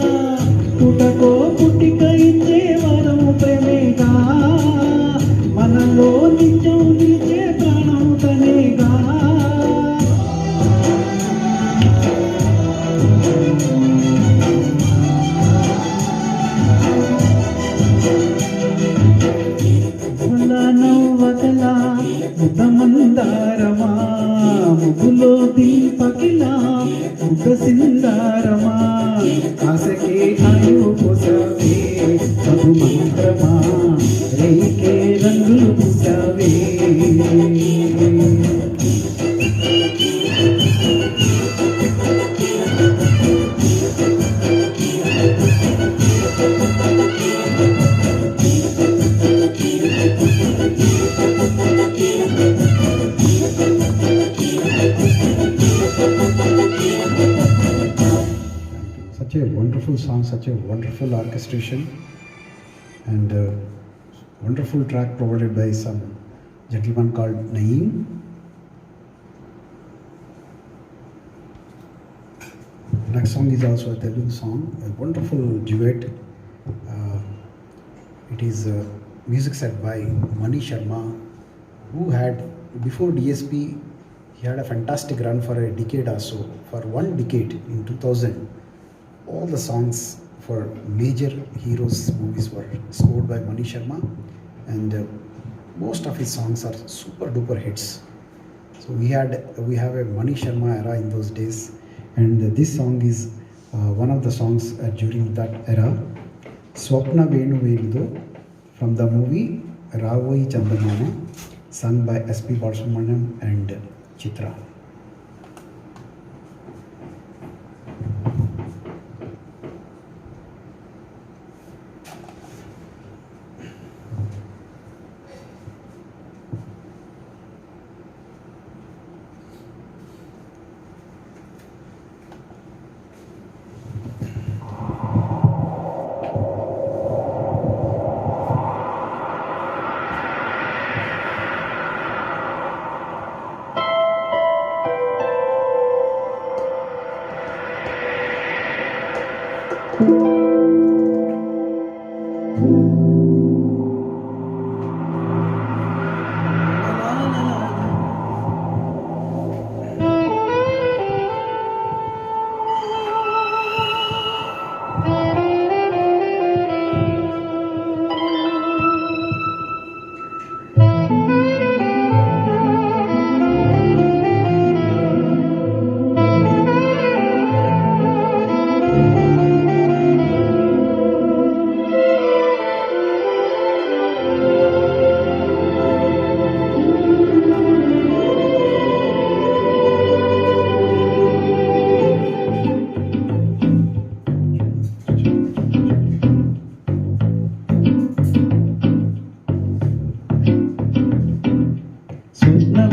పుటకో పుట్టిక ఇచ్చే వరము ప్రేమేగా మనలో నిత్యం నిలిచే ప్రాణం తనేగా నవ్వకలా ముదమందారమా ముగ్గులో దీపకిలా ముగ్గ సింగారమా ఆశకే ఆయు పోసావే మధు మంత్రమా రేకే రంగులు పూసావే Such a wonderful song, such a wonderful orchestration, and wonderful track provided by some gentleman called Naeem. Next song is also a Telugu song, a wonderful duet. It is music set by Mani Sharma, who had, before DSP, he had a fantastic run for a decade or so. For one decade in 2000, all the songs for major heroes movies were scored by Mani Sharma, and most of his songs are super duper hits. So we have a Mani Sharma era in those days, and this song is one of the songs during that era. Swapna Venu Venudo from the movie Ravoi Chandamama, sung by S.P. Balasubramaniam and Chitra.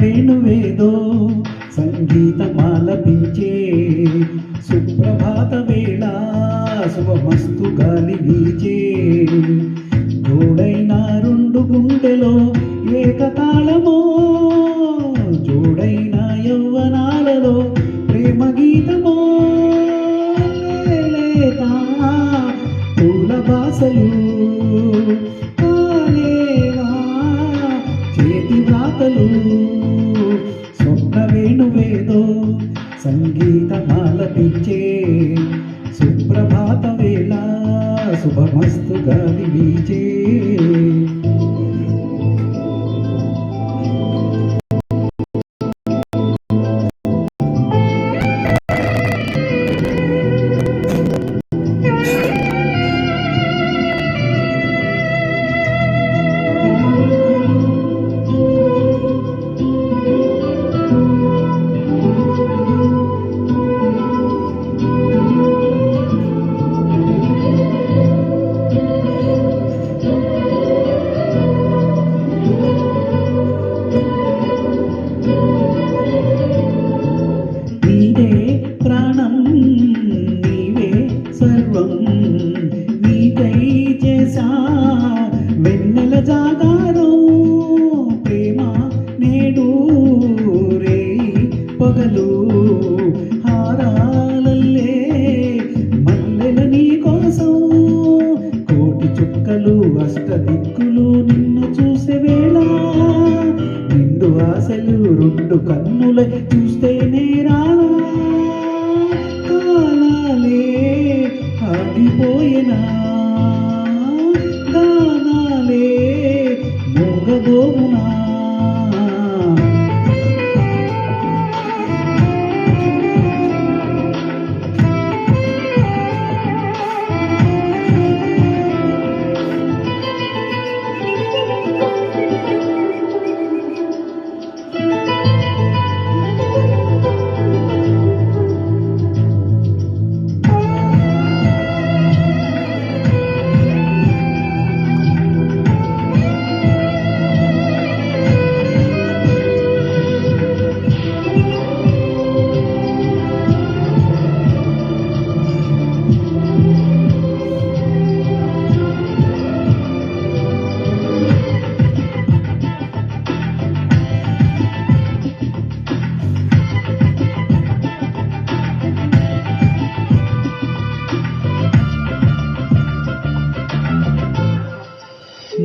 వేణువేదో సంగీతమాలపించే సుప్రభాత వేళ శుభమస్తు గాలి వీచే జోడైన రెండు గుండెలో ఏకతాళమో జోడైన యవ్వనాలలో ప్రేమ గీతమో లేత పూల బాసలు కాలేవా చేతి వ్రాతలు స్వప్న వేణువేదో సంగీతమాలపించే సుప్రభాత వేళ శుభమస్తు గాలి వీచే జాగారం ప్రేమ నేడు రే పగలు హారాలల్లే మల్లెల నీ కోసం కోటి చుక్కలు అష్టదిక్కులు నిన్ను చూసే వేళ నిండు ఆశలు రెండు కన్నులై చూస్తేనే రాలా కాలాలే ఆగిపోయినా గానాలే మోగబోవునా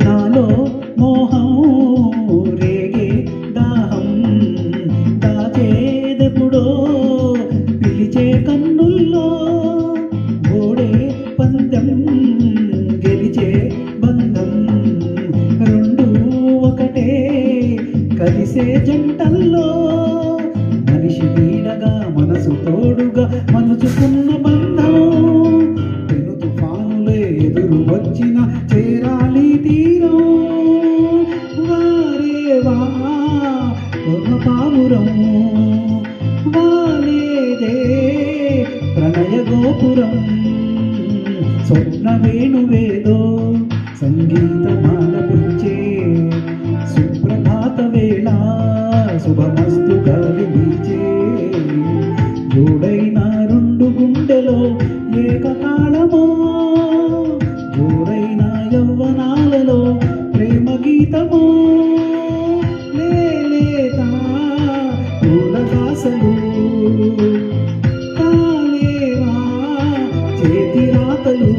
నాలో మోహం రేగే దాహం దాచేదెప్పుడో పిలిచే కన్నుల్లో ఓడే పందెం గెలిచే బంధం రెండు ఒకటే కలిసే జంటల్లో మనిషి నీడగా మనసు తోడుగా మలుచుకున్న బంధం పెను తుఫానులే ఎదురు వచ్చిన చేరాలి తీరం వారేవా ఒక పావురం వాలేదే ప్రణయ గోపురం స్వప్న వేణువేదో సంగీతమాలపించే సుప్రభాత వేళ శుభమస్తు గాలి వీచే జోడైన రెండు గుండెలో ఏకకాలమో జోడైన యవ్వనాలలో ప్రేమ గీతమో లేలేత పూలదాసలు కాలేవా చేతి రాతలు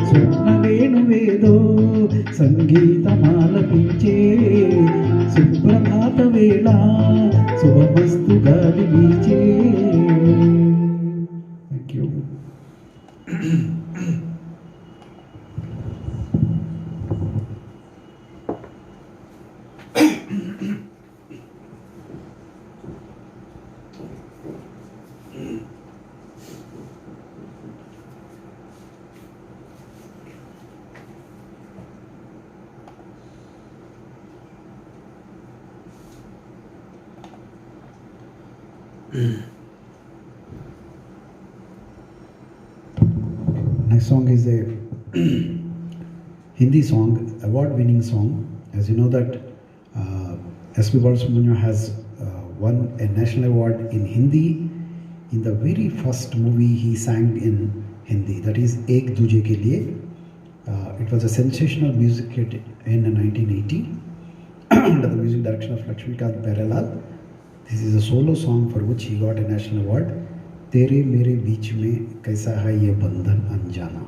స్వప్న వేణువేదో సంగీతమాలపించే సుప్రభాత వేళ శుభమస్తు గాలి వీచే. Thank you. Next song is a Hindi song, award-winning song. As you know that S.P. Balasubramanian has won a national award in Hindi in the very first movie he sang in Hindi, that is Ek Duje Ke Liye. It was a sensational music hit in 1980 under the music direction of Lakshmikant Behralal. This is a solo song for which he got a national award. तेरे मेरे बीच में कैसा है ये बंधन अनजाना.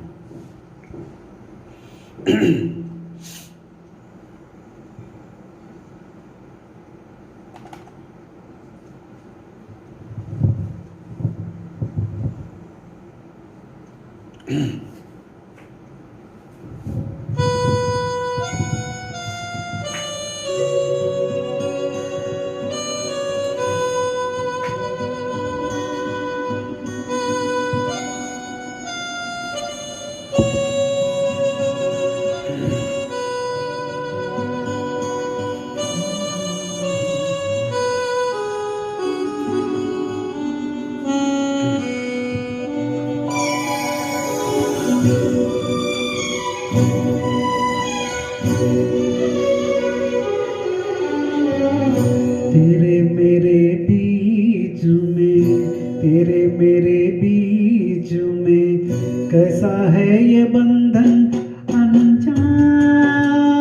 तेरे मेरे बीच में कैसा है ये बंधन अनजाना.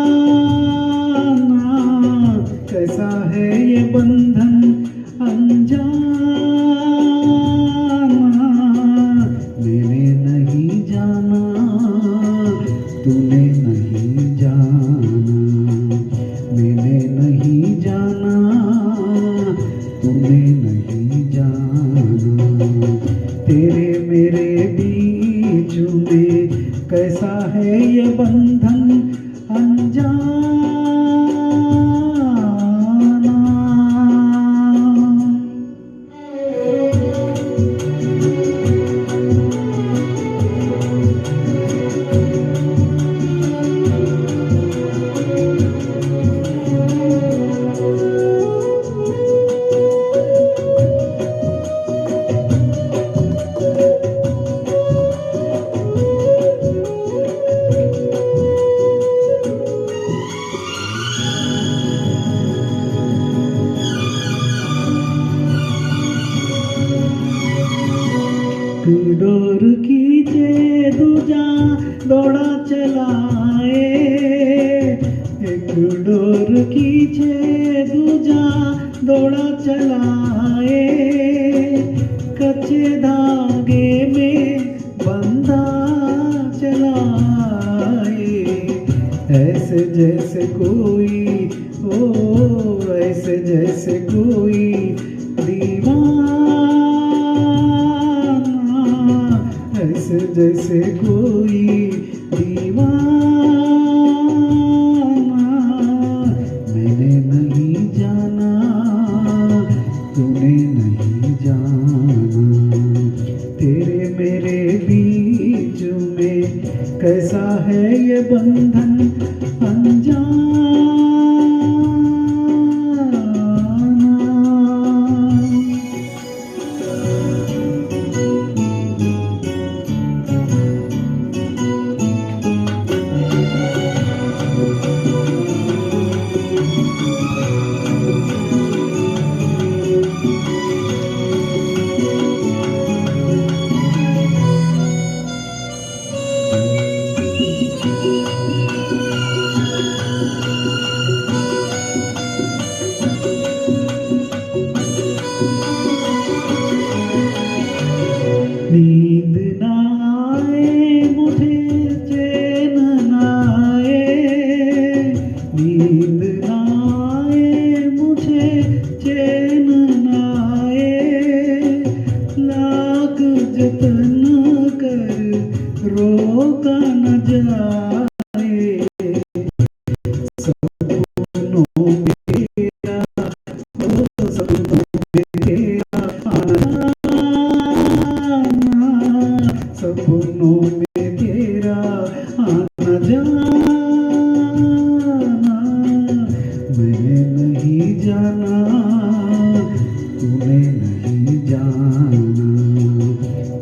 खींचे दूजा दौड़ा चलाए, कच्चे धागे में बंधा चलाए। ऐसे जैसे कोई ओ ऐसे जैसे कोई दीवाना, ऐसे जैसे कोई दीवाना। मैंने नहीं जाना, तूने नहीं जाना, तेरे मेरे बीच में कैसा है ये बंधन अनजाना। नींद ना आए मुझे, चैन ना आए, नींद ना आए मुझे, चैन ना आए। लाख जतन कर रोका न जाए, सपनों मेरा ओ सपनों मेरा आना, सपनों में तेरा आना जाना। मैंने नहीं जाना, तूने नहीं जाना,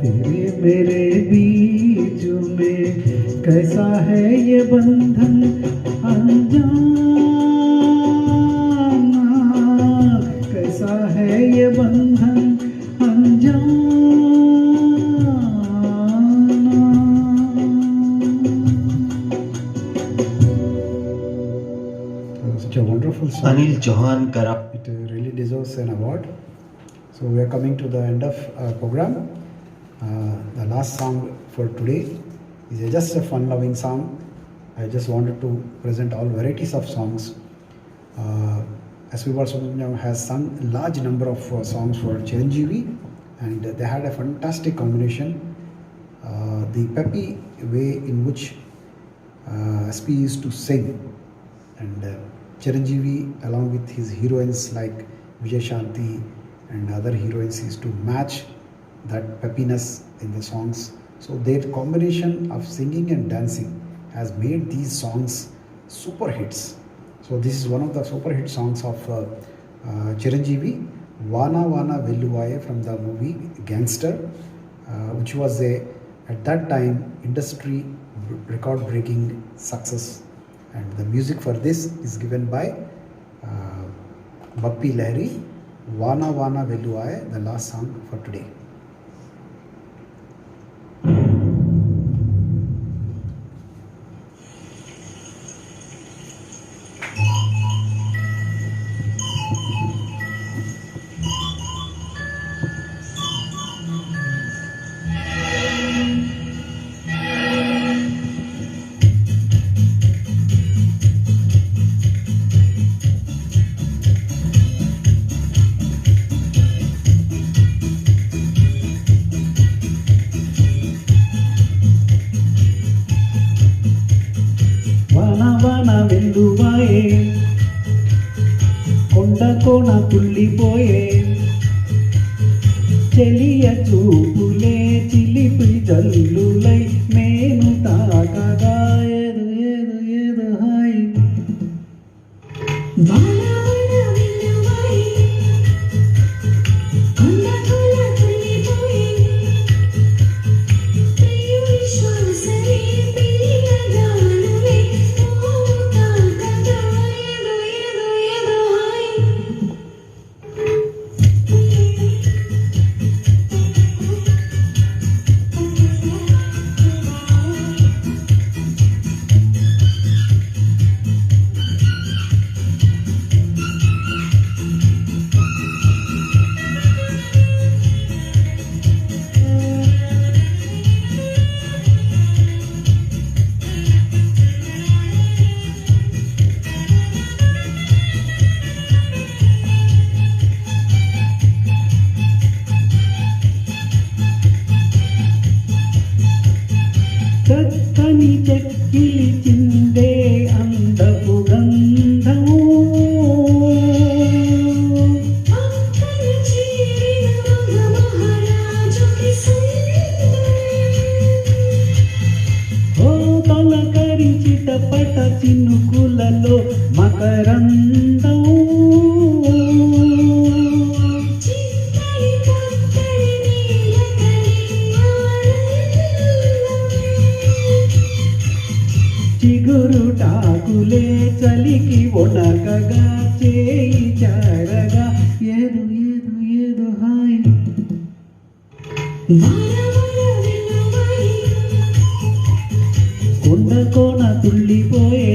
तेरे मेरे बीच में कैसा है ये बंधन अनजाना। कैसा है ये बंधन अनजाना। Such a wonderful song. Anil Chauhan करा It really deserves an award. So we are coming to the end of our program. The last song for today is just a fun-loving song. I just wanted to present all varieties of songs. S.P. Balasubramaniam has sung a large number of songs for Chiranjeevi, and they had a fantastic combination. The peppy way in which S.P. used to sing, and Chiranjeevi along with his heroines like Vijay Shanti and other heroines used to match that peppiness in the songs. So their combination of singing and dancing has made these songs super hits. So this is one of the super hit songs of Chiranjeevi, Vana Vana Velluvaye from the movie Gangster, which was at that time industry record breaking success. And the music for this is given by Bappi Lahiri. Vana Vana Velluvaye, the last song for today. వెల్లువాయే, కొండ కోన తుల్లిపోయే, చెలియ చూపులే చిలిపి జల్లులై మేను తాకగా ఏదో ఏదో ఏదో hi. నాలో మకరందం చిత్తడి పొత్తడి నీలకలి చిగురుటాకులే చలికి ఒనకగా చేయి జారగా ఏదో ఏదో ఏదో హాయి కొండ కోన తుళ్ళిపోయే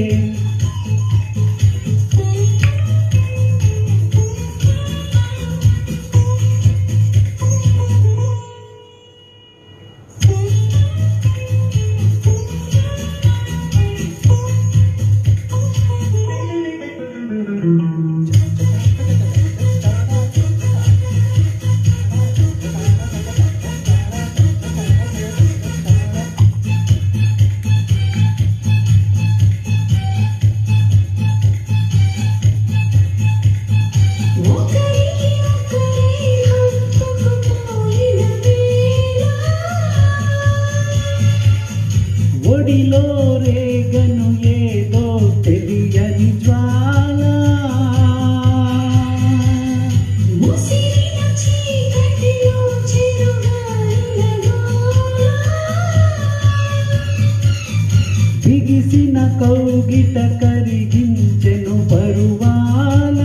ఒకరికి ఒకరే హత్తుకుపోయిన వేళ ఒడిలో రేగను ఏదో తెలియని జ్వాల ముసిరిన చీకటిలో చిరుగాలుల గోల బిగిసిన కౌగిట కరిగించెను పరువాల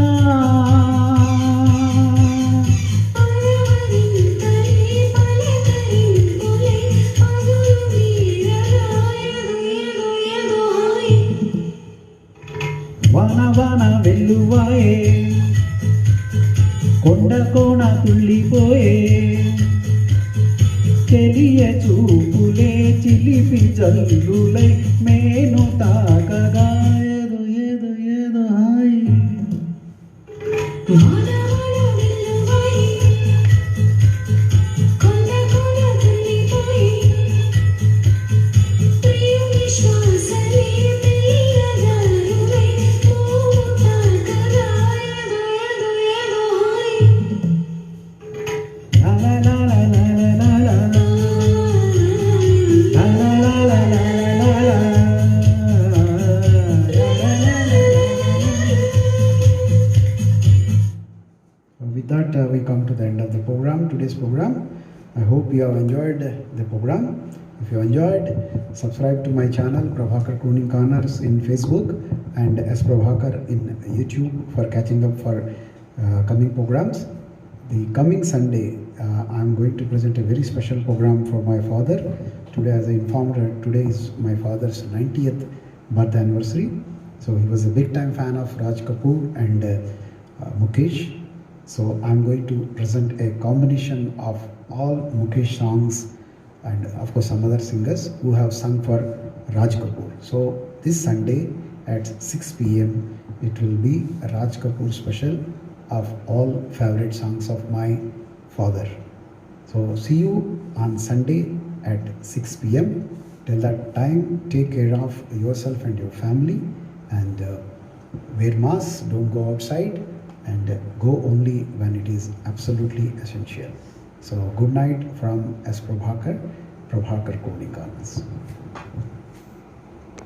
పరవరింతలే పలకరింపులే పదులు వీరగా ఏదో ఏదో హాయి వాన వాన వెల్లువాయే కొండ కోణ తుళ్ళిపోయే తెలియ చూపులే చిలిపి జల్లులై మేను తాకగా ఏదో ఏదో ఏదో హాయి వాన వాన వెల్లువై కొండ కొండ తుల్లిపోయి ప్రియుని శ్వాసలే మెల్లగాలువై తాకగా ఏదో ఏదో హాయి లా లా లా లా లా లా లా లా. With that, we come to the end of the program, today's program. I hope you have enjoyed the program. If you enjoyed, subscribe to my channel Prabhakar Crooning Corners in Facebook and S Prabhakar in YouTube for catching up for coming programs. The coming Sunday, I am going to present a very special program for my father. Today, as I informed her, today is my father's 90th birth anniversary. So he was a big time fan of Raj Kapoor and Mukesh. So I'm going to present a combination of all Mukesh songs and of course some other singers who have sung for Raj Kapoor. So this Sunday at 6 p.m. it will be a Raj Kapoor special of all favorite songs of my father. So see you on Sunday at 6 p.m. Till that time, take care of yourself and your family and wear masks, don't go outside and go only when it is absolutely essential. So good night from S. Prabhakar, Prabhakar Crooning Corners.